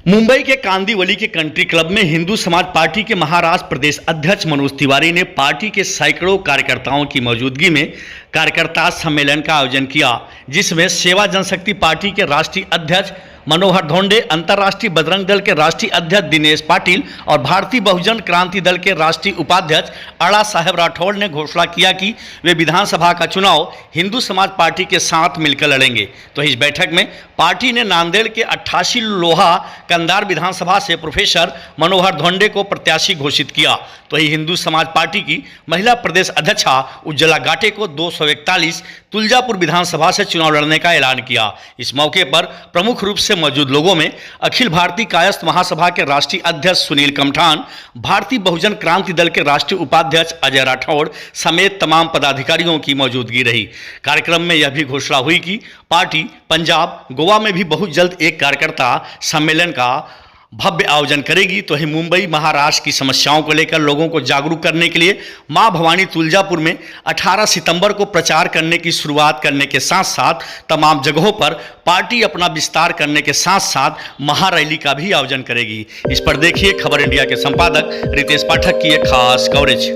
मुंबई के कांदिवली के country club में हिंदू समाज पार्टी के महाराष्ट्र प्रदेश अध्यक्ष मनोज तिवारी ने पार्टी के सैकड़ों कार्यकर्ताओं की मौजूदगी में कार्यकर्ता सम्मेलन का आयोजन किया, जिसमें सेवा जनशक्ति पार्टी के राष्ट्रीय अध्यक्ष मनोहर धोंडे, अंतर्राष्ट्रीय बजरंग दल के राष्ट्रीय अध्यक्ष दिनेश पाटिल और भारतीय बहुजन क्रांति दल के राष्ट्रीय उपाध्यक्ष अड़ा साहेब राठौड़ ने घोषणा किया कि वे विधानसभा का चुनाव हिंदू समाज पार्टी के साथ मिलकर लड़ेंगे। तो इस बैठक में पार्टी ने नांदेड़ के 88 लोहा कंधार विधानसभा से प्रोफेसर मनोहर धोंडे को प्रत्याशी घोषित किया। तो ही हिंदू समाज पार्टी की महिला प्रदेश अध्यक्षा उज्ज्वला गाटे को 241 तुलजापुर विधानसभा से चुनाव लड़ने का ऐलान किया। इस मौके पर प्रमुख रूप से मौजूद लोगों में अखिल भारतीय कायस्थ महासभा के राष्ट्रीय अध्यक्ष सुनील कमठान, भारतीय बहुजन क्रांति दल के राष्ट्रीय उपाध्यक्ष अजय राठौड़ समेत तमाम पदाधिकारियों की मौजूदगी रही। कार्यक्रम में यह भी घोषणा हुई कि पार्टी पंजाब, गोवा में भी बहुत जल्द एक कार्यकर्ता सम्मेलन का भव्य आयोजन करेगी। तो ही मुंबई महाराष्ट्र की समस्याओं को लेकर लोगों को जागरूक करने के लिए मां भवानी तुलजापुर में 18 सितंबर को प्रचार करने की शुरुआत करने के साथ साथ तमाम जगहों पर पार्टी अपना विस्तार करने के साथ साथ महारैली का भी आयोजन करेगी। इस पर देखिए खबर इंडिया के संपादक रितेश पाठक की एक खास कवरेज।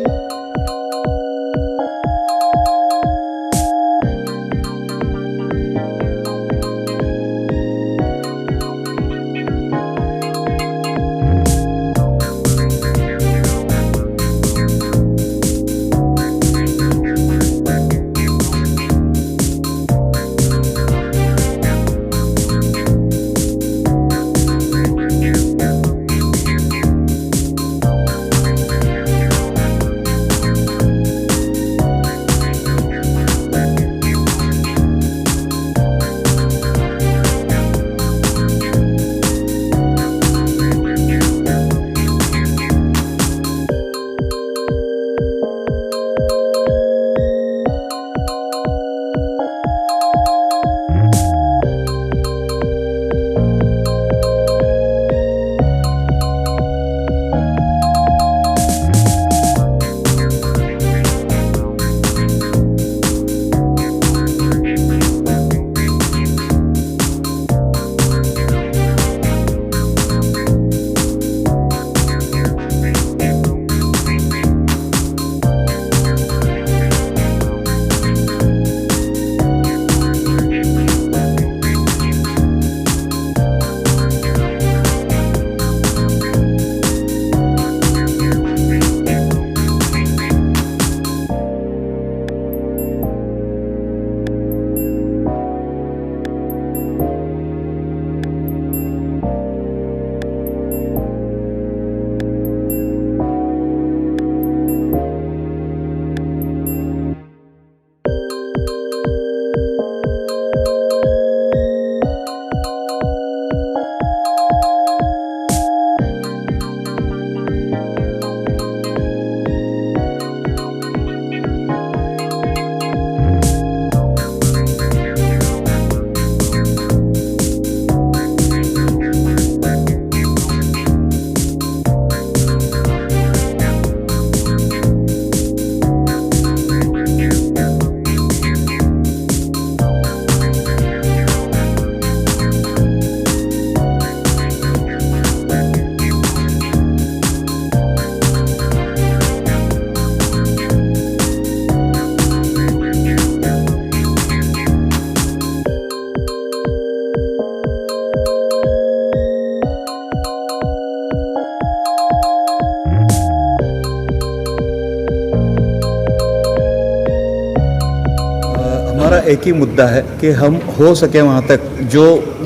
हमारा एक ही मुद्दा है कि हम हो सके वहाँ तक जो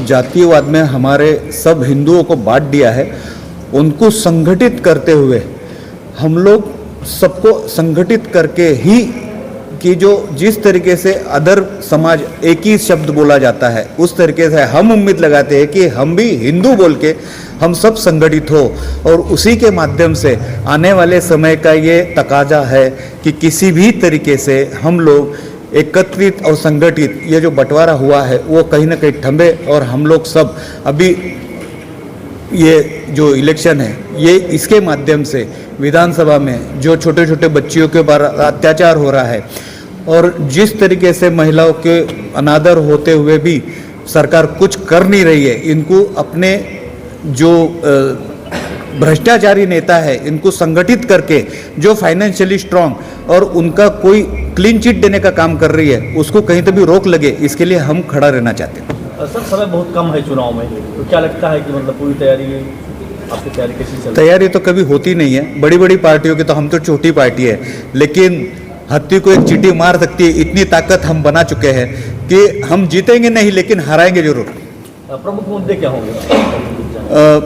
जातीयवाद में हमारे सब हिंदुओं को बांट दिया है उनको संगठित करते हुए हम लोग सबको संगठित करके ही कि जो जिस तरीके से अदर समाज एक ही शब्द बोला जाता है उस तरीके से हम उम्मीद लगाते हैं कि हम भी हिंदू बोल के हम सब संगठित हो और उसी के माध्यम से आने वाले समय का ये तकाजा है कि किसी भी तरीके से हम लोग एकत्रित और संगठित ये जो बंटवारा हुआ है वो कहीं ना कहीं थंबे और हम लोग सब अभी ये जो इलेक्शन है ये इसके माध्यम से विधानसभा में जो छोटे छोटे बच्चियों के ऊपर अत्याचार हो रहा है और जिस तरीके से महिलाओं के अनादर होते हुए भी सरकार कुछ कर नहीं रही है, इनको अपने जो भ्रष्टाचारी नेता है इनको संगठित करके जो फाइनेंशियली स्ट्रांग और उनका कोई क्लीन चिट देने का काम कर रही है उसको कहीं तो भी रोक लगे, इसके लिए हम खड़ा रहना चाहते हैं। सर समय बहुत कम है चुनाव में, तो क्या लगता है कि मतलब पूरी तैयारी, आपकी तैयारी कैसी चल रही है? तैयारी तो कभी होती नहीं है, बड़ी बड़ी पार्टियों की, तो हम तो छोटी पार्टी है, लेकिन हत्ती को एक चींटी मार सकती है इतनी ताकत हम बना चुके हैं कि हम जीतेंगे नहीं लेकिन हराएंगे जरूर। प्रमुख मुद्दे क्या होंगे?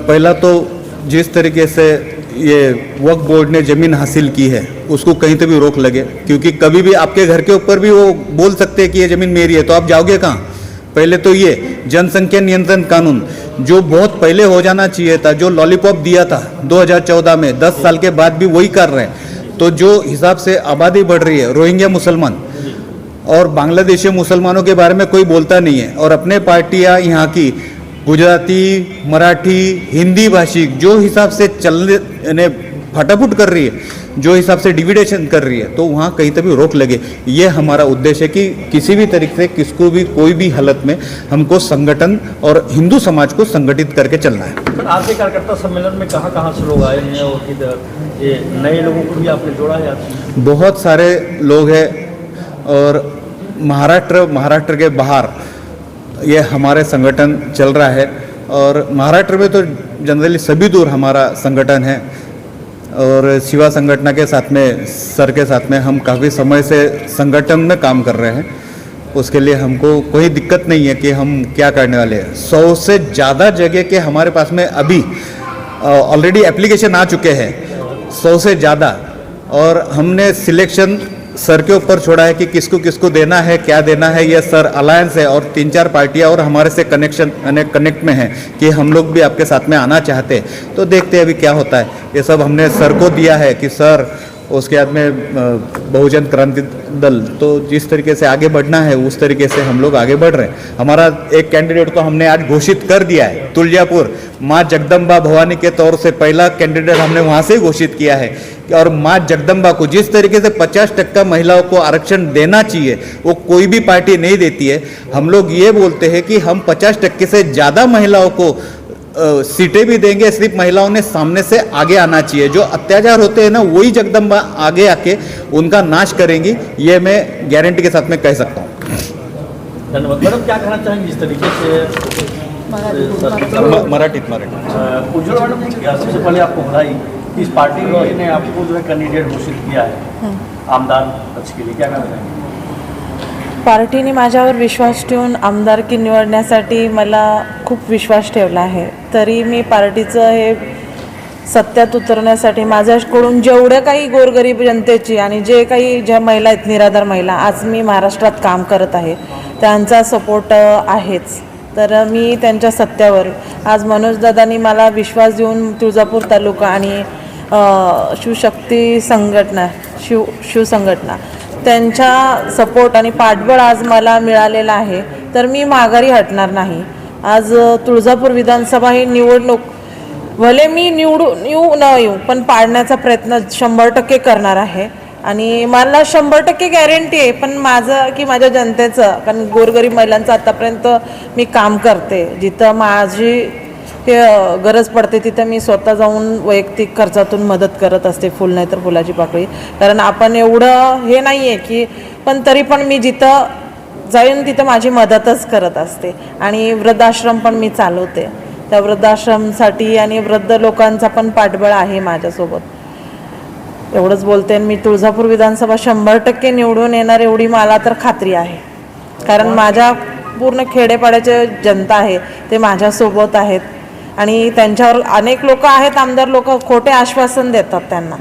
पहला तो जिस तरीके से ये वक्फ बोर्ड ने ज़मीन हासिल की है उसको कहीं तो भी रोक लगे, क्योंकि कभी भी आपके घर के ऊपर भी वो बोल सकते हैं कि ये ज़मीन मेरी है, तो आप जाओगे कहाँ? पहले तो ये जनसंख्या नियंत्रण कानून जो बहुत पहले हो जाना चाहिए था, जो लॉलीपॉप दिया था 2014 में, 10 साल के बाद भी वही कर रहे हैं। तो जो हिसाब से आबादी बढ़ रही है, रोहिंग्या मुसलमान और बांग्लादेशी मुसलमानों के बारे में कोई बोलता नहीं है, और अपने पार्टियां यहाँ की गुजराती, मराठी, हिंदी भाषिक जो हिसाब से चलने फटाफट कर रही है, जो हिसाब से डिविडेशन कर रही है, तो वहाँ कहीं तक भी रोक लगे। ये हमारा उद्देश्य है कि किसी भी तरीके से किसको भी कोई भी हालत में हमको संगठन और हिंदू समाज को संगठित करके चलना है। सर आपके कार्यकर्ता सम्मेलन में कहाँ से लोग आए हैं और किधर ये नए लोगों को भी आपने जोड़ा है? बहुत सारे लोग हैं, और महाराष्ट्र के बाहर ये हमारे संगठन चल रहा है, और महाराष्ट्र में तो जनरली सभी दूर हमारा संगठन है, और शिवा संगठन के साथ में, सर के साथ में हम काफ़ी समय से संगठन में काम कर रहे हैं। उसके लिए हमको कोई दिक्कत नहीं है कि हम क्या करने वाले हैं। 100 से ज़्यादा जगह के हमारे पास में अभी ऑलरेडी एप्लीकेशन आ चुके हैं, 100 से ज़्यादा, और हमने सिलेक्शन सर के ऊपर छोड़ा है कि किसको किसको देना है, क्या देना है। ये सर अलायंस है और 3-4 पार्टियां और हमारे से कनेक्ट में हैं कि हम लोग भी आपके साथ में आना चाहते हैं, तो देखते हैं अभी क्या होता है। ये सब हमने सर को दिया है कि सर, उसके बाद में बहुजन क्रांति दल, तो जिस तरीके से आगे बढ़ना है उस तरीके से हम लोग आगे बढ़ रहे हैं। हमारा एक कैंडिडेट तो हमने आज घोषित कर दिया है, तुलजापुर माँ जगदम्बा भवानी के तौर से पहला कैंडिडेट हमने वहाँ से घोषित किया है। और माँ जगदम्बा को जिस तरीके से 50% महिलाओं को आरक्षण देना चाहिए वो कोई भी पार्टी नहीं देती है। हम लोग ये बोलते हैं कि हम 50% से ज़्यादा महिलाओं को सीटें भी देंगे, सिर्फ महिलाओं ने सामने से आगे आना चाहिए। जो अत्याचार होते हैं ना, वही जगदम्बा आगे आके उनका नाश करेंगी, ये मैं गारंटी के साथ में कह सकता हूँ। धन्यवाद। मैडम क्या कहना चाहेंगे इस तरीके से? मराठीत उज्ज्वल मैडम, सबसे पहले आपको बधाई कि इस पार्टी ने आपको जो है कैंडिडेट घोषित किया है आमदार पक्ष के लिए, क्या कहना चाहेंगे? पार्टीने माझ्यावर विश्वास ठेवून आमदारकी निवडण्यासाठी मला खूप विश्वास ठेवला आहे, तरी मी पार्टीचं हे सत्यात उतरण्यासाठी माझ्याकडून जेवढं काही गोरगरीब जनतेची आणि जे काही ज्या महिला आहेत, निराधार महिला, आज मी महाराष्ट्रात काम करत आहे, त्यांचा सपोर्ट आहेच। तर मी त्यांच्या सत्यावर आज मनोजदादांनी मला विश्वास देऊन तुळजापूर तालुका आणि शिवशक्ती संघटना शिवसंघटना त्यांच्या सपोर्ट आणि पाठबळ आज मला मिळालेला आहे, तर मी माघारी हटणार नाही। आज तुळजापूर विधानसभा ही निवडणूक भले मी निवडून येऊ न येऊ पण पाडण्याचा प्रयत्न 100% करणार आहे, आणि मला 100% गॅरंटी आहे, पण माझं की माझ्या जनतेचं, कारण गोरगरीब महिलांचं आतापर्यंत मी काम करते, जिथं माझी गरज पडते तिथं मी स्वतः जाऊन वैयक्तिक खर्चातून मदत करत असते, फुल नाही तर फुलाची पाकळी, कारण आपण एवढं हे नाही आहे की, पण तरी पण मी जिथं जाईन तिथं माझी मदतच करत असते। आणि वृद्धाश्रम पण मी चालवते, त्या वृद्धाश्रमसाठी आणि वृद्ध लोकांचा पण पाठबळ आहे माझ्यासोबत। एवढंच बोलते, मी तुळजापूर विधानसभा 100% निवडून येणार एवढी मला तर खात्री आहे, कारण माझ्या पूर्ण खेडेपाड्याचे जनता आहे ते माझ्यासोबत आहेत, आणि त्यांच्यावर अनेक लोक आहेत, आमदार लोक खोटे आश्वासन देतात त्यांना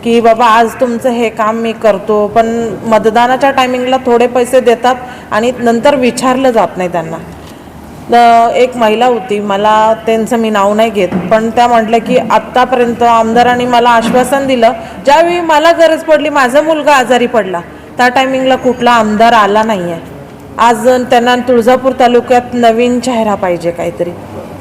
की बाबा आज तुमचं हे काम मी करतो, पण मतदानाच्या टायमिंगला थोडे पैसे देतात आणि नंतर विचारलं जात नाही त्यांना। एक महिला होती, मला त्यांचं मी नाव नाही घेत, पण त्या म्हटल्या की आत्तापर्यंत आमदारांनी मला आश्वासन दिलं, ज्यावेळी मला गरज पडली, माझा मुलगा आजारी पडला, त्या टायमिंगला कुठला आमदार आला नाही आहे। आज त्यांना तुळजापूर तालुक्यात नवीन चेहरा पाहिजे काहीतरी,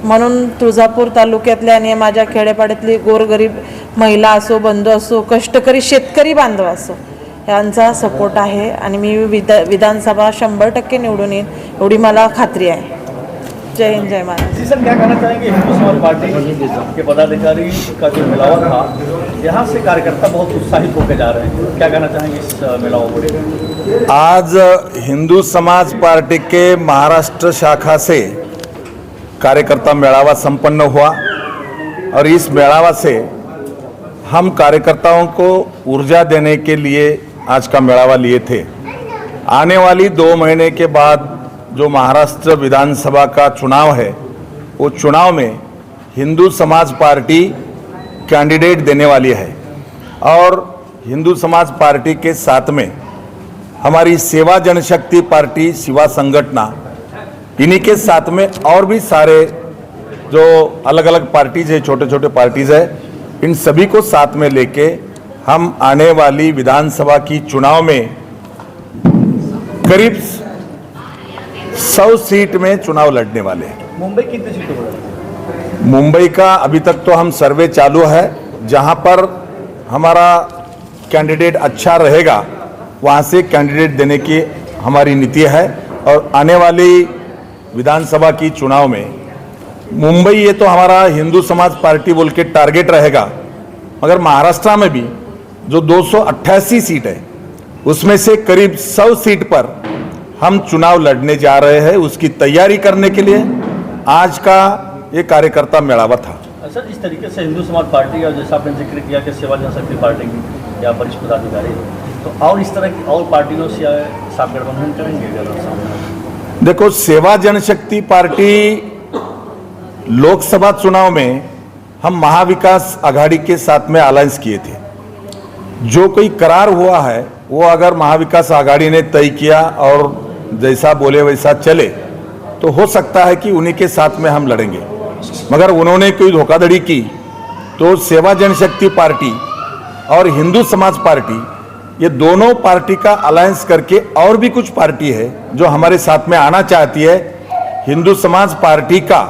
म्हणून तुळजापूर तालुक्यातल्या आणि माझ्या खेडेपाड्यातली गोरगरीब महिला असो, बंधू असो, कष्टकरी शेतकरी बांधव असो, यांचा सपोर्ट आहे, आणि मी विधानसभा 100% निवडून येईन एवढी मला खात्री आहे। जय हिंद जय महाराष्ट्र। जी सर, क्या कहना चाहेंगे हिंदू समाज पार्टी के पदाधिकारी का जो मिलावा था, यहाँ से कार्यकर्ता बहुत उत्साहित होकर जा रहे हैं, क्या कहना चाहेंगे इस मिलाव को? आज हिंदू समाज पार्टी के महाराष्ट्र शाखा से कार्यकर्ता मेळावा संपन्न हुआ और इस मेळावा से हम कार्यकर्ताओं को ऊर्जा देने के लिए आज का मेळावा लिए थे। आने वाली 2 महीने के बाद जो महाराष्ट्र विधानसभा का चुनाव है, वो चुनाव में हिंदू समाज पार्टी कैंडिडेट देने वाली है और हिंदू समाज पार्टी के साथ में हमारी सेवा जनशक्ति पार्टी शिवा संगठना, इन्हीं के साथ में और भी सारे जो अलग अलग पार्टीज है, छोटे छोटे पार्टीज है, इन सभी को साथ में लेके हम आने वाली विधानसभा की चुनाव में करीब 100 सीट में चुनाव लड़ने वाले हैं। मुंबई कितनी सीटों पर? मुंबई का अभी तक तो हम सर्वे चालू है, जहां पर हमारा कैंडिडेट अच्छा रहेगा वहां से कैंडिडेट देने की हमारी नीति है और आने वाली विधानसभा की चुनाव में मुंबई ये तो हमारा हिंदू समाज पार्टी बोल के टारगेट रहेगा, मगर महाराष्ट्र में भी जो 288 सीट है उसमें से करीब 100 सीट पर हम चुनाव लड़ने जा रहे हैं। उसकी तैयारी करने के लिए आज का ये कार्यकर्ता मेळावा था। सर, इस तरीके से हिंदू समाज पार्टी और जैसा आपने जिक्र किया कि सेवा जनशक्ति पार्टी की या वरिष्ठ पदाधिकारी, तो और इस तरह की और पार्टियों से साथ गठबंधन करेंगे अगर सामने? देखो, सेवा जनशक्ति पार्टी लोकसभा चुनाव में हम महाविकास आघाड़ी के साथ में अलायंस किए थे। जो कोई करार हुआ है वो अगर महाविकास आघाड़ी ने तय किया और जैसा बोले वैसा चले तो हो सकता है कि उन्हीं के साथ में हम लड़ेंगे, मगर उन्होंने कोई धोखाधड़ी की तो सेवा जनशक्ति पार्टी और हिंदू समाज पार्टी, ये दोनों पार्टी का अलायंस करके और भी कुछ पार्टी है जो हमारे साथ में आना चाहती है। हिंदू समाज पार्टी का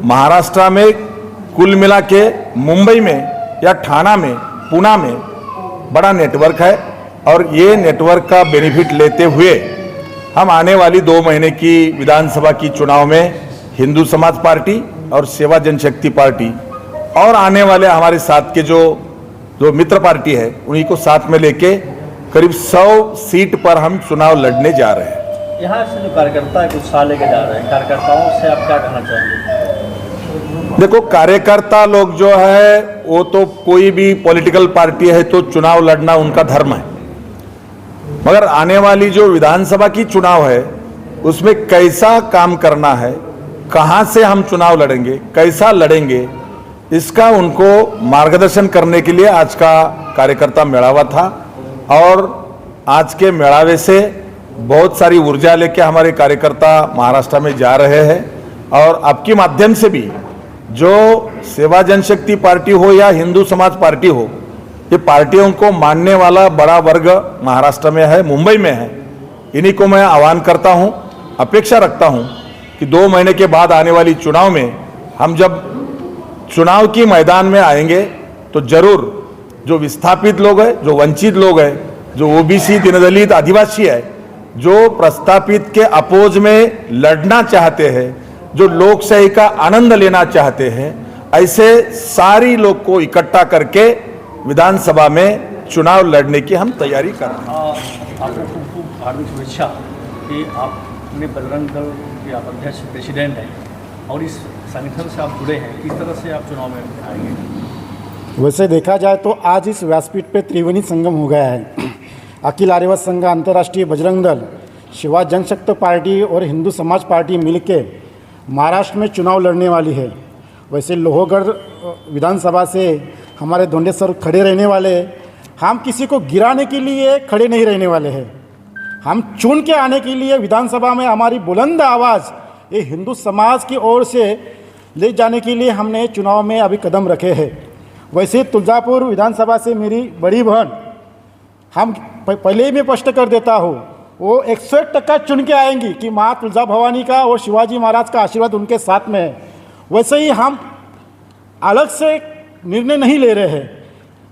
महाराष्ट्र में कुल मिला के मुंबई में या ठाणा में, पुणे में बड़ा नेटवर्क है और ये नेटवर्क का बेनिफिट लेते हुए हम आने वाली 2 महीने की विधानसभा की चुनाव में हिंदू समाज पार्टी और सेवा जनशक्ति पार्टी और आने वाले हमारे साथ के जो मित्र पार्टी है उन्हीं को साथ में लेके करीब 100 सीट पर हम चुनाव लड़ने जा रहे हैं। यहाँ से जो कार्यकर्ता है उत्साह लेके जा रहे हैं, कार्यकर्ताओं से आप क्या कहना चाहेंगे? देखो, कार्यकर्ता लोग जो है वो तो कोई भी पॉलिटिकल पार्टी है तो चुनाव लड़ना उनका धर्म है, मगर आने वाली जो विधानसभा की चुनाव है उसमें कैसा काम करना है, कहां से हम चुनाव लड़ेंगे, कैसा लड़ेंगे, इसका उनको मार्गदर्शन करने के लिए आज का कार्यकर्ता मेळावा था और आज के मेळावे से बहुत सारी ऊर्जा लेके हमारे कार्यकर्ता महाराष्ट्र में जा रहे हैं और आपके माध्यम से भी जो सेवा जनशक्ति पार्टी हो या हिंदू समाज पार्टी हो, ये पार्टियों को मानने वाला बड़ा वर्ग महाराष्ट्र में है, मुंबई में है। इन्हीं को मैं आह्वान करता हूं, अपेक्षा रखता हूं कि 2 महीने के बाद आने वाली चुनाव में हम जब चुनाव की मैदान में आएंगे तो जरूर जो विस्थापित लोग हैं, जो वंचित लोग हैं, जो ओबीसी, दीनदलित, आदिवासी है, जो प्रस्तापित के अपोज में लड़ना चाहते हैं, जो लोकशाही का आनंद लेना चाहते हैं, ऐसे सारी लोग को इकट्ठा करके विधानसभा में चुनाव लड़ने की हम तैयारी कर रहे हैं। आपको खूब हार्दिक शुभेच्छा कि आपने बजरंग दल के आप अध्यक्ष प्रेसिडेंट हैं और इस संगठन से आप जुड़े हैं, किस तरह से आप चुनाव में आएंगे? वैसे देखा जाए तो आज इस व्यासपीठ पे त्रिवेणी संगम हो गया है। अखिल आर्यवत संघ, अंतर्राष्ट्रीय बजरंग दल, शिवा जनशक्ति पार्टी और हिंदू समाज पार्टी मिलके महाराष्ट्र में चुनाव लड़ने वाली है। वैसे लोहगढ़ विधानसभा से हमारे धोंडे सर खड़े रहने वाले, हम किसी को गिराने के लिए खड़े नहीं रहने वाले हैं। हम चुन के आने के लिए विधानसभा में हमारी बुलंद आवाज़ ये हिंदू समाज की ओर से ले जाने के लिए हमने चुनाव में अभी कदम रखे हैं। वैसे तुलजापुर विधानसभा से मेरी बड़ी बहन, हम पहले ही मैं स्पष्ट कर देता हूँ, वो 101% चुन के आएंगी कि माँ तुलजा भवानी का और शिवाजी महाराज का आशीर्वाद उनके साथ में है। वैसे ही हम अलग से निर्णय नहीं ले रहे हैं।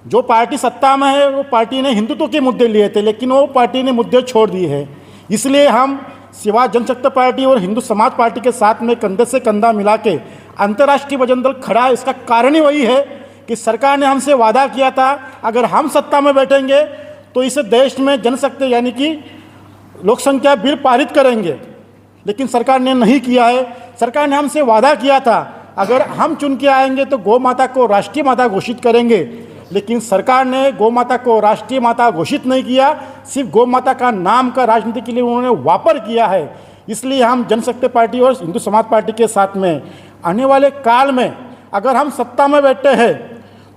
जो पार्टी सत्ता में है वो पार्टी ने हिंदुत्व के मुद्दे लिए थे, लेकिन वो पार्टी ने मुद्दे छोड़ दिए हैं। इसलिए हम शिवा जनशक्ति पार्टी और हिंदू समाज पार्टी के साथ में कंधे से कंधा मिला के अंतर्राष्ट्रीय बजरंग दल खड़ा है। इसका कारण ही वही है कि सरकार ने हमसे वादा किया था अगर हम सत्ता में बैठेंगे तो इस देश में जनशक्ति यानी कि लोक संख्या बिल पारित करेंगे, लेकिन सरकार ने नहीं किया है। सरकार ने हमसे वादा किया था अगर हम चुन के आएंगे तो गौ माता को राष्ट्रीय माता घोषित करेंगे, लेकिन सरकार ने गौ माता को राष्ट्रीय माता घोषित नहीं किया, सिर्फ गौ माता का नाम का राजनीति के लिए उन्होंने वापर किया है। इसलिए हम जनशक्ति पार्टी और हिंदू समाज पार्टी के साथ में आने वाले काल में अगर हम सत्ता में बैठे हैं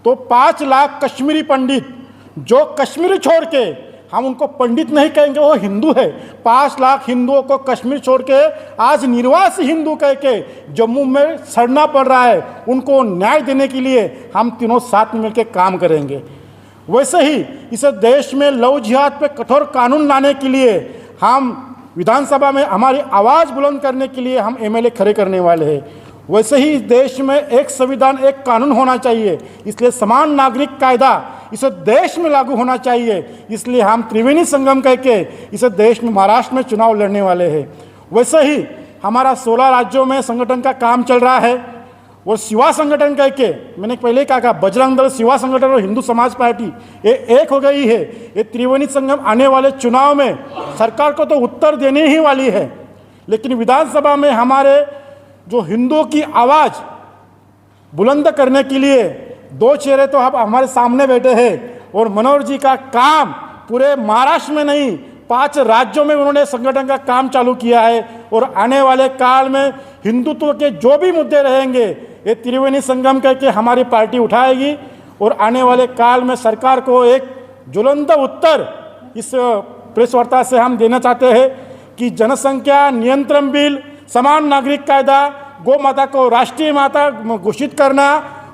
तो 5 लाख कश्मीरी पंडित जो कश्मीर छोड़ के, हम उनको पंडित नहीं कहेंगे, वो हिंदू है, 5 लाख हिंदुओं को कश्मीर छोड़ के आज निर्वासी हिंदू कह के जम्मू में सड़ना पड़ रहा है, उनको न्याय देने के लिए हम तीनों साथ में मिलकर काम करेंगे। वैसे ही इस देश में लव जिहाद पे कठोर कानून लाने के लिए हम विधानसभा में हमारी आवाज़ बुलंद करने के लिए हम एमएलए खड़े करने वाले हैं। वैसे ही इस देश में एक संविधान एक कानून होना चाहिए, इसलिए समान नागरिक कायदा इस देश में लागू होना चाहिए। इसलिए हम त्रिवेणी संगम कह के इस देश में महाराष्ट्र में चुनाव लड़ने वाले हैं। वैसे ही हमारा 16 राज्यों में संगठन का काम चल रहा है और शिवा संगठन कह के, मैंने पहले ही कहा बजरंग दल, शिवा संगठन और हिंदू समाज पार्टी ये एक हो गई है। ये त्रिवेणी संगम आने वाले चुनाव में सरकार को तो उत्तर देने ही वाली है, लेकिन विधानसभा में हमारे जो हिंदुओं की आवाज़ बुलंद करने के लिए 2 चेहरे तो अब हमारे सामने बैठे हैं और मनोहर जी का काम पूरे महाराष्ट्र में नहीं 5 राज्यों में उन्होंने संगठन का काम चालू किया है। और आने वाले काल में हिंदुत्व के जो भी मुद्दे रहेंगे ये त्रिवेणी संगम करके हमारी पार्टी उठाएगी और आने वाले काल में सरकार को एक ज्वलंत उत्तर इस प्रेस वार्ता से हम देना चाहते हैं कि जनसंख्या नियंत्रण बिल, समान नागरिक कायदा, गौ माता को राष्ट्रीय माता घोषित करना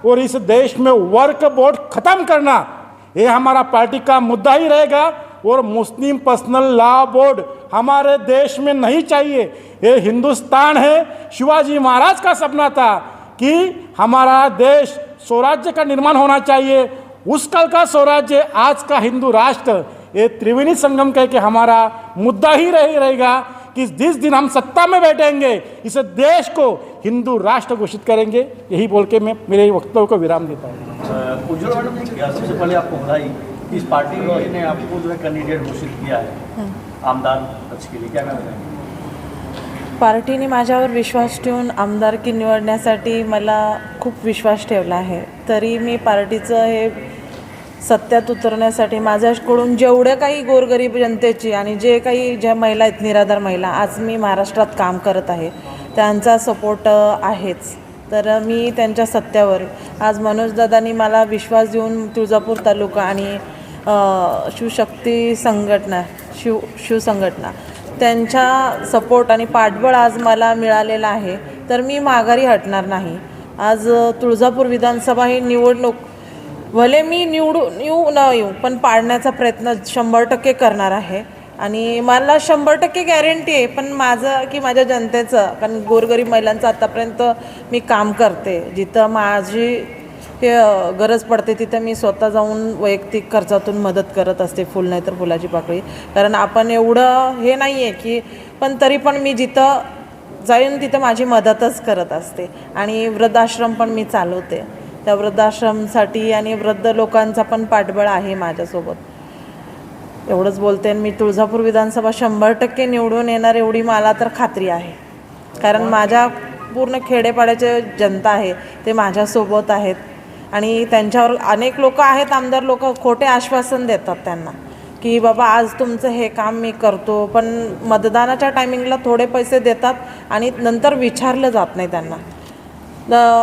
और इस देश में वर्क बोर्ड खत्म करना, ये हमारा पार्टी का मुद्दा ही रहेगा। और मुस्लिम पर्सनल लॉ बोर्ड हमारे देश में नहीं चाहिए। ये हिंदुस्तान है, शिवाजी महाराज का सपना था कि हमारा देश स्वराज्य का निर्माण होना चाहिए। उस कल का स्वराज्य, आज का हिंदू राष्ट्र, ये त्रिवेणी संगम कह के हमारा मुद्दा ही रहेगा कि जिस दिन हम सत्ता में बैठेंगे इस देश को हिंदू राष्ट्र घोषित करेंगे। यही बोल के मैं मेरे वक्तव्य को विराम देता हूँ। उज्ज्वल मैडम जी, सबसे पहले आपको बधाई, इस पार्टी ने आपको जो है कैंडिडेट घोषित किया है आमदार पक्ष के लिए, क्या कहना चाहेंगे? पार्टीने माझ्यावर विश्वास ठेवून आमदारकी निवडण्यासाठी मला खूप विश्वास ठेवला आहे, तरी मी पार्टीचं हे सत्यात उतरण्यासाठी माझ्याकडून जेवढ्या काही गोरगरीब जनतेची आणि जे काही ज्या महिला आहेत, निराधार महिला, आज मी महाराष्ट्रात काम करत आहे, त्यांचा सपोर्ट आहेच। तर मी त्यांच्या सत्यावर आज मनोजदादांनी मला विश्वास देऊन तुळजापूर तालुका आणि शिवशक्ती संघटना शिवसंघटना त्यांच्या सपोर्ट आणि पाठबळ आज मला मिळालेलं आहे, तर मी माघारी हटणार नाही। आज तुळजापूर विधानसभा ही निवडणूक भले मी येऊ न येऊ पण पाडण्याचा प्रयत्न 100% करणार आहे आणि मला 100% गॅरंटी आहे। पण माझं की माझ्या जनतेचं, कारण गोरगरीब महिलांचं आतापर्यंत मी काम करते, जिथं माझी गरज पडते तिथं मी स्वतः जाऊन वैयक्तिक खर्चातून मदत करत असते, फुल नाही तर फुलाची पाकळी, कारण आपण एवढं हे नाही आहे की, पण तरी पण मी जिथं जाईन तिथं माझी मदतच करत असते। आणि वृद्धाश्रम पण मी चालवते, त्या वृद्धाश्रमसाठी आणि वृद्ध लोकांचा पण पाठबळ आहे माझ्यासोबत। एवढंच बोलते आणि मी तुळजापूर विधानसभा 100% निवडून येणार एवढी मला तर खात्री आहे, कारण माझ्या पूर्ण खेडेपाड्याचे जनता आहे ते माझ्यासोबत आहेत आणि त्यांच्यावर अनेक लोक आहेत, आमदार लोक खोटे आश्वासन देतात त्यांना की बाबा आज तुमचं हे काम मी करतो, पण मतदानाच्या टायमिंगला थोडे पैसे देतात आणि नंतर विचारलं जात नाही त्यांना।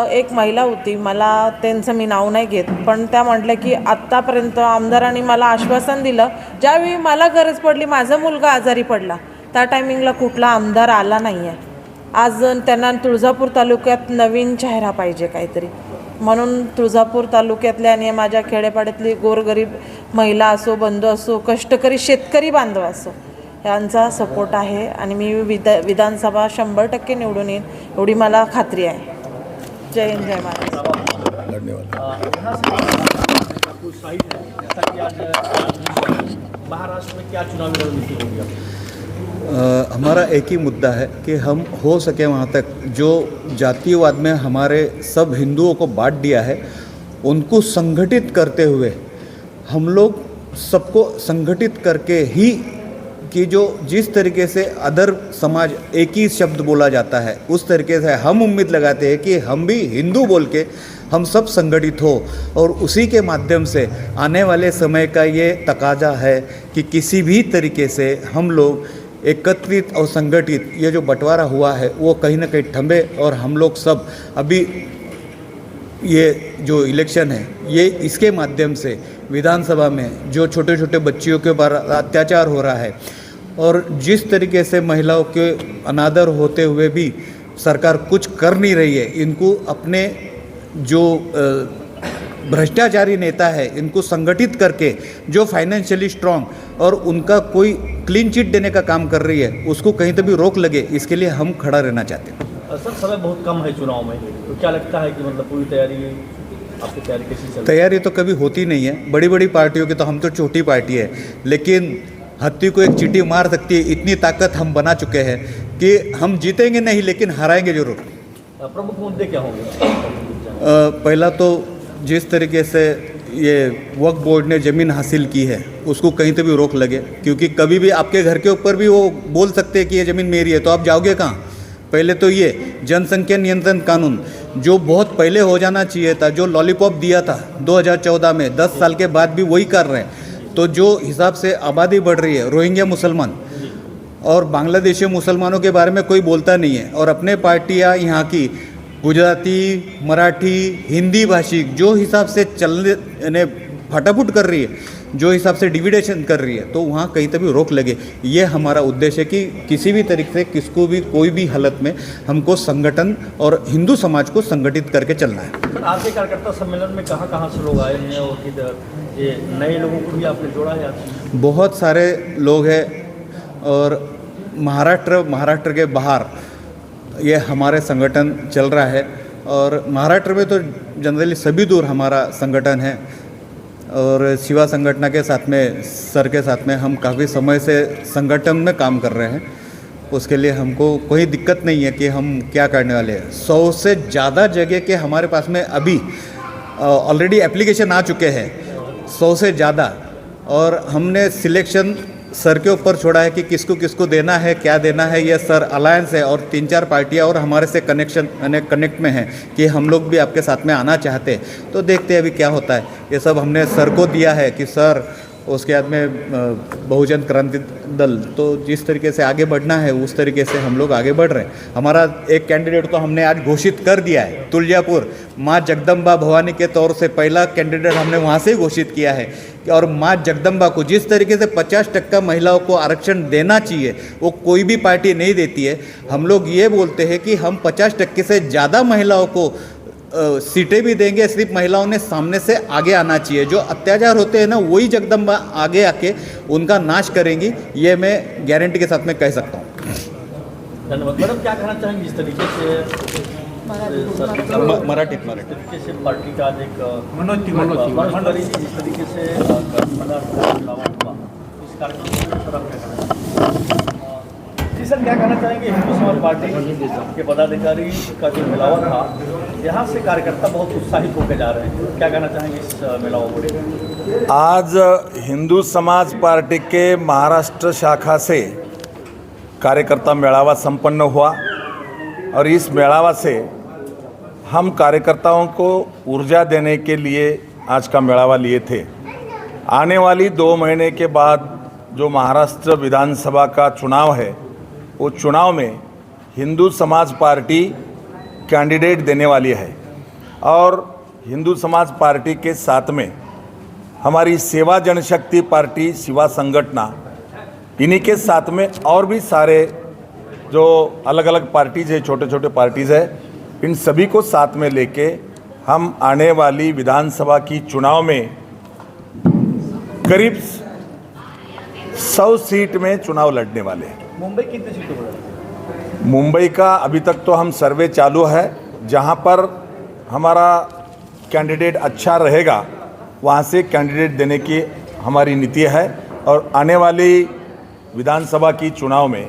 एक महिला होती, मला त्यांचं मी नाव नाही घेत, पण त्या म्हटल्या की आत्तापर्यंत आमदारांनी मला आश्वासन दिलं, ज्यावेळी मला गरज पडली, माझा मुलगा आजारी पडला, त्या टायमिंगला कुठला आमदार आला नाही आहे। आज त्यांना तुळजापूर तालुक्यात नवीन चेहरा पाहिजे काहीतरी, म्हणून तुळजापूर तालुक्यातल्या आणि माझ्या खेडेपाड्यातली गोरगरीब महिला असो, बंधू असो, कष्टकरी शेतकरी बांधव असो, यांचा सपोर्ट आहे आणि मी विधानसभा 100% निवडून येईन एवढी मला खात्री आहे। जय हिंद, जय महाराष्ट्र। उत्साहित है, जैसा कि आज महाराष्ट्र में क्या चुनावी रणनीति होगी? हमारा एक ही मुद्दा है कि हम हो सके वहाँ तक जो जातिवाद में हमारे सब हिंदुओं को बांट दिया है उनको संगठित करते हुए हम लोग सबको संगठित करके ही कि जो जिस तरीके से अदर समाज एक ही शब्द बोला जाता है उस तरीके से हम उम्मीद लगाते हैं कि हम भी हिंदू बोल के हम सब संगठित हो और उसी के माध्यम से आने वाले समय का ये तकाजा है कि किसी भी तरीके से हम लोग एकत्रित और संगठित ये जो बंटवारा हुआ है वो कहीं ना कहीं थंबे और हम लोग सब अभी ये जो इलेक्शन है ये इसके माध्यम से विधानसभा में जो छोटे छोटे बच्चियों के ऊपर अत्याचार हो रहा है और जिस तरीके से महिलाओं के अनादर होते हुए भी सरकार कुछ कर नहीं रही है, इनको अपने जो भ्रष्टाचारी नेता है इनको संगठित करके जो फाइनेंशियली स्ट्रांग और उनका कोई क्लीन चिट देने का काम कर रही है उसको कहीं तो भी रोक लगे, इसके लिए हम खड़ा रहना चाहते हैं। सर समय बहुत कम है चुनाव में, तो क्या लगता है कि मतलब पूरी तैयारी आपकी तैयारी कैसी चल रही है? तैयारी तो कभी होती नहीं है, बड़ी बड़ी पार्टियों की तो हम तो छोटी पार्टी है, लेकिन हत्ती को एक चींटी मार सकती है इतनी ताकत हम बना चुके हैं कि हम जीतेंगे नहीं लेकिन हराएंगे जरूर। प्रमुख मुद्दे क्या होंगे? पहला तो जिस तरीके से ये वक्फ बोर्ड ने ज़मीन हासिल की है उसको कहीं तो भी रोक लगे, क्योंकि कभी भी आपके घर के ऊपर भी वो बोल सकते हैं कि ये ज़मीन मेरी है, तो आप जाओगे कहाँ? पहले तो ये जनसंख्या नियंत्रण कानून जो बहुत पहले हो जाना चाहिए था, जो लॉलीपॉप दिया था 2014 में, 10 साल के बाद भी वही कर रहे हैं। तो जो हिसाब से आबादी बढ़ रही है, रोहिंग्या मुसलमान और बांग्लादेशी मुसलमानों के बारे में कोई बोलता नहीं है, और अपने पार्टियाँ यहाँ की गुजराती, मराठी, हिंदी भाषिक जो हिसाब से चलने फटाफट कर रही है, जो हिसाब से डिविडेशन कर रही है, तो वहाँ कहीं तभी रोक लगे। ये हमारा उद्देश्य है कि किसी भी तरीके से किसको भी कोई भी हालत में हमको संगठन और हिंदू समाज को संगठित करके चलना है। आज के कार्यकर्ता सम्मेलन में कहाँ से लोग आए हैं और किधर ये नए लोगों को भी आपने जोड़ा है? बहुत सारे लोग हैं और महाराष्ट्र के बाहर ये हमारे संगठन चल रहा है, और महाराष्ट्र में तो जनरली सभी दूर हमारा संगठन है, और शिवा संगठन के साथ में, सर के साथ में हम काफ़ी समय से संगठन में काम कर रहे हैं। उसके लिए हमको कोई दिक्कत नहीं है कि हम क्या करने वाले हैं। 100 से ज़्यादा जगह के हमारे पास में अभी ऑलरेडी एप्लीकेशन आ चुके हैं, 100 से ज़्यादा, और हमने सिलेक्शन सर के ऊपर छोड़ा है कि किसको किसको देना है, क्या देना है। ये सर अलायंस है और 3-4 पार्टियाँ और हमारे से कनेक्ट में हैं कि हम लोग भी आपके साथ में आना चाहते हैं, तो देखते हैं अभी क्या होता है। ये सब हमने सर को दिया है कि सर, उसके बाद में बहुजन क्रांति दल, तो जिस तरीके से आगे बढ़ना है उस तरीके से हम लोग आगे बढ़ रहे हैं। हमारा एक कैंडिडेट तो हमने आज घोषित कर दिया है, तुलजापुर माँ जगदम्बा भवानी के तौर से पहला कैंडिडेट हमने वहाँ से ही घोषित किया है। और माँ जगदम्बा को जिस तरीके से 50% महिलाओं को आरक्षण देना चाहिए वो कोई भी पार्टी नहीं देती है। हम लोग ये बोलते हैं कि हम 50% से ज़्यादा महिलाओं को सीटें भी देंगे, सिर्फ महिलाओं ने सामने से आगे आना चाहिए। जो अत्याचार होते हैं ना, वही जगदम्बा आगे आके उनका नाश करेंगी, ये मैं गारंटी के साथ में कह सकता हूँ। धन्यवाद। मैडम, क्या कहना चाहेंगे जिस तरीके से मराठी तरीके से पार्टी का आज एक मनोज तिवारी जिस तरीके से हुआ इस कार्यक्रम जी सर, क्या कहना चाहेंगे? हिंदू समाज पार्टी के पदाधिकारी का जो मिलावा था, यहाँ से कार्यकर्ता बहुत उत्साहित होकर जा रहे हैं, क्या कहना चाहेंगे इस मिलावा को? आज हिंदू समाज पार्टी के महाराष्ट्र शाखा से कार्यकर्ता मेळावा संपन्न हुआ, और इस मेळावा से हम कार्यकर्ताओं को ऊर्जा देने के लिए आज का मेळावा लिए थे। आने वाली 2 महीने के बाद जो महाराष्ट्र विधानसभा का चुनाव है, वो चुनाव में हिंदू समाज पार्टी कैंडिडेट देने वाली है, और हिंदू समाज पार्टी के साथ में हमारी सेवा जनशक्ति पार्टी, शिवा संगठना, इन्हीं के साथ में और भी सारे जो अलग अलग पार्टीज़ है, छोटे छोटे पार्टीज़ है, इन सभी को साथ में लेके हम आने वाली विधानसभा की चुनाव में करीब 100 सीट में चुनाव लड़ने वाले हैं। मुंबई कितनी सीटों पर? मुंबई का अभी तक तो हम सर्वे चालू है, जहां पर हमारा कैंडिडेट अच्छा रहेगा वहां से कैंडिडेट देने की हमारी नीति है, और आने वाली विधानसभा की चुनाव में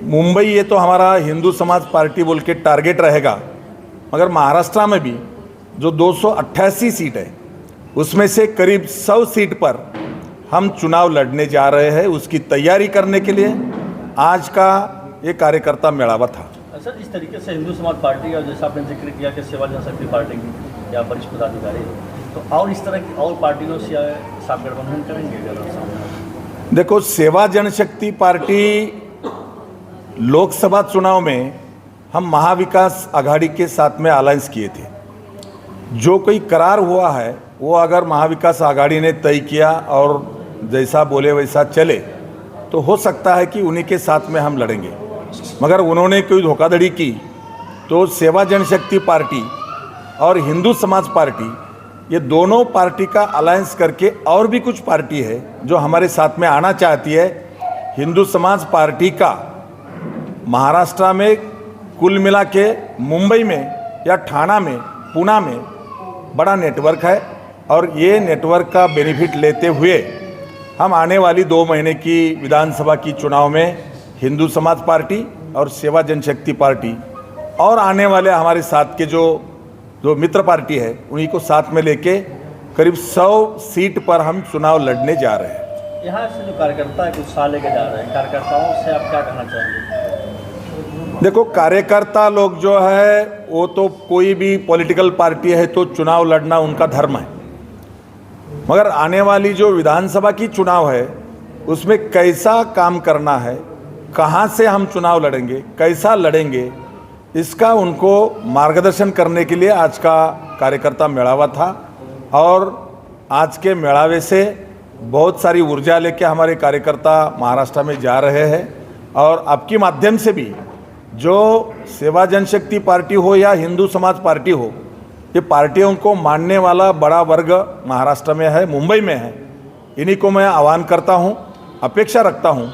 मुंबई ये तो हमारा हिंदू समाज पार्टी बोल के टारगेट रहेगा, मगर महाराष्ट्र में भी जो 288 सीट है उसमें से करीब 100 सीट पर हम चुनाव लड़ने जा रहे हैं। उसकी तैयारी करने के लिए आज का ये कार्यकर्ता मेळावा था। सर, इस तरीके से हिंदू समाज पार्टी और जैसा आपने जिक्र किया कि सेवा जनशक्ति पार्टी की या वरिष्ठ पदाधिकारी, तो और इस तरह की और पार्टियों से साथ गठबंधन करेंगे अगर सामने? देखो, सेवा जनशक्ति पार्टी लोकसभा चुनाव में हम महाविकास आघाड़ी के साथ में अलायंस किए थे। जो कोई करार हुआ है वो अगर महाविकास आघाड़ी ने तय किया और जैसा बोले वैसा चले तो हो सकता है कि उन्हीं के साथ में हम लड़ेंगे, मगर उन्होंने कोई धोखाधड़ी की तो सेवा जनशक्ति पार्टी और हिंदू समाज पार्टी, ये दोनों पार्टी का अलायंस करके और भी कुछ पार्टी है जो हमारे साथ में आना चाहती है। हिंदू समाज पार्टी का महाराष्ट्र में कुल मिला के मुंबई में या ठाणा में, पुणे में बड़ा नेटवर्क है और ये नेटवर्क का बेनिफिट लेते हुए हम आने वाली 2 महीने की विधानसभा की चुनाव में हिंदू समाज पार्टी और सेवा जनशक्ति पार्टी और आने वाले हमारे साथ के जो मित्र पार्टी है उन्हीं को साथ में लेके करीब 100 सीट पर हम चुनाव लड़ने जा रहे हैं। यहाँ से जो कार्यकर्ता है उत्साह लेके जा रहे हैं, कार्यकर्ताओं से आप क्या कहना चाहेंगे? देखो, कार्यकर्ता लोग जो है वो तो कोई भी पॉलिटिकल पार्टी है तो चुनाव लड़ना उनका धर्म है, मगर आने वाली जो विधानसभा की चुनाव है उसमें कैसा काम करना है, कहाँ से हम चुनाव लड़ेंगे, कैसा लड़ेंगे, इसका उनको मार्गदर्शन करने के लिए आज का कार्यकर्ता मेळावा था। और आज के मेळावे से बहुत सारी ऊर्जा लेके हमारे कार्यकर्ता महाराष्ट्र में जा रहे हैं और आपके माध्यम से भी जो सेवा जनशक्ति पार्टी हो या हिंदू समाज पार्टी हो, ये पार्टियों को मानने वाला बड़ा वर्ग महाराष्ट्र में है, मुंबई में है। इन्हीं को मैं आह्वान करता हूँ, अपेक्षा रखता हूँ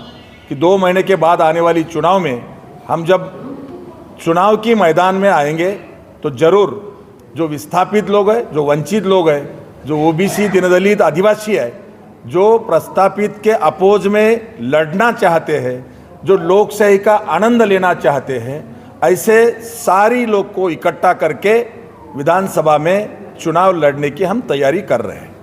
कि 2 महीने के बाद आने वाली चुनाव में हम जब चुनाव की मैदान में आएंगे तो ज़रूर जो विस्थापित लोग हैं, जो वंचित लोग हैं, जो ओबीसी, दीनदलित, आदिवासी है, जो प्रस्तापित के अपोज में लड़ना चाहते हैं, जो लोकशाही का आनंद लेना चाहते हैं, ऐसे सारी लोग को इकट्ठा करके विधानसभा में चुनाव लड़ने की हम तैयारी कर रहे हैं।